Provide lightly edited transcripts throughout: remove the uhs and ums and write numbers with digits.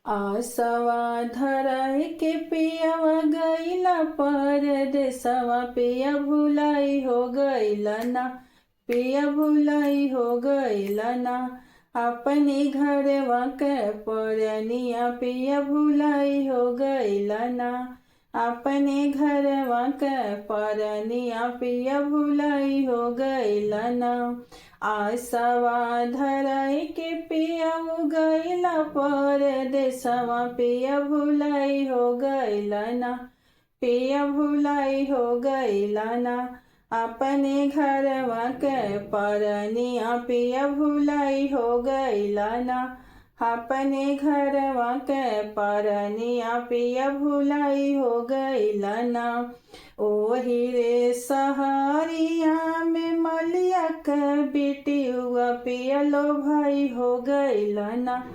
आसवा धराई के पियवा गईला परदेसवा पिया भुलाई हो गईला ना। पिया भुलाई हो गईला ना। अपने घरवा के परनिया पिया भुलाई हो गईला ना। अपने घरवा के परनिया पिया भुलाई हो गईला ना। आसवा धराई के पिया गईला परदेसवा पिया भुलाई हो गईला ना। पिया भुलाई हो गईला ना। अपने घरवा के परनिया पिया भुलाई हो गईला ना। अपने घरवा के परनिया पिया भुलाई हो गईला ना। ओही रे सहारिया में मलिया के बिटियुआ पियलो भाई हो गईला ना।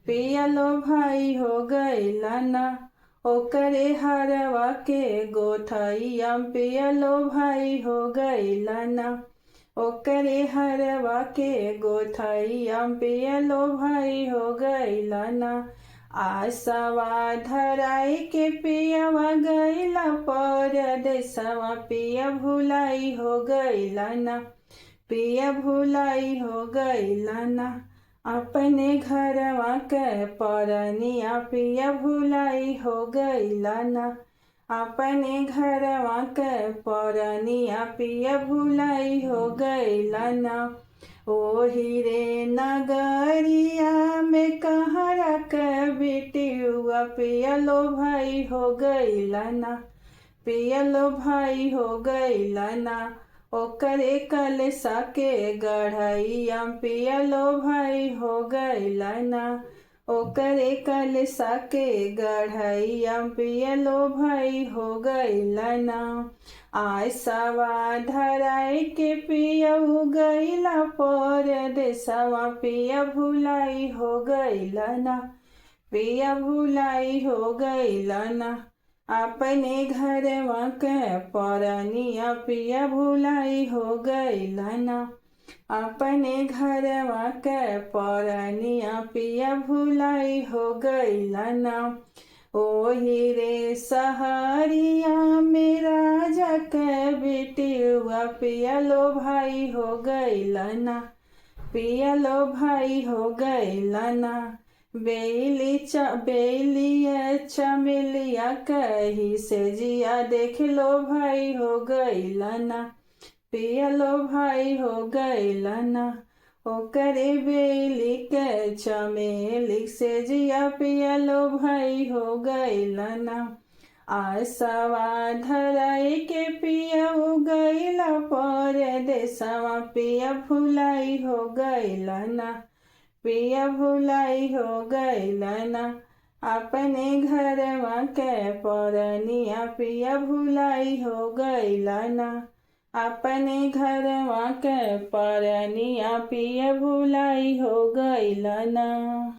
पियलो भाई हो गईला ना। ओकरे हरवा के गोथैया पियलो भाई हो गईला ना। ओकरे हरवा के गोथैया पियलो भाई हो गईला ना। आसवा धराई के पियवा गईला परदेसवा पिया भुलाई हो गईला ना। पिया भुलाई हो गईला ना। अपने घरवा के परनिया पिया भुलाई हो गईला ना। अपने घरवा के परनिया पिया भुलाई हो गईला ना। ओही रे नगरिया में कहरा के बिटियुआ पियलो भाई हो गईला ना। पियलो भाई हो गईला ना। ओकरे कलसा के गढ़ैया पियलो भाई हो गईला ना। ओकरे कलसा के गढ़ैया पियलो भाई हो गईला ना। आसवा धराई के पियऊ गईला परदेसवा पिया भुलाई हो गईला ना। पिया भुलाई हो गईला ना। अपने घरवा के परनिया पिया भुलाई हो गईला ना। अपने घरवा के परनिया पिया भुलाई हो गईला ना। ओही रे सहारिया में राजा के बिटियुआ पियलो भाई हो गईला ना। पियलो भाई हो गईला ना। बेलिया चमेलिया कही से जिया देख लो भाई हो गईला ना। पियलो भाई हो गईला ना। ओकरे बेली के चमेली से जिया पियलो भाई हो गईला ना। आसवा धराई के पिया गईला परदेसवा पिया भुलाई हो गईला ना। पिया भुलाई हो गईला ना। अपने घरवा के परनिया पिया भुलाई हो गईला ना। अपने घरवा के परनिया पिया भुलाई हो गईला ना।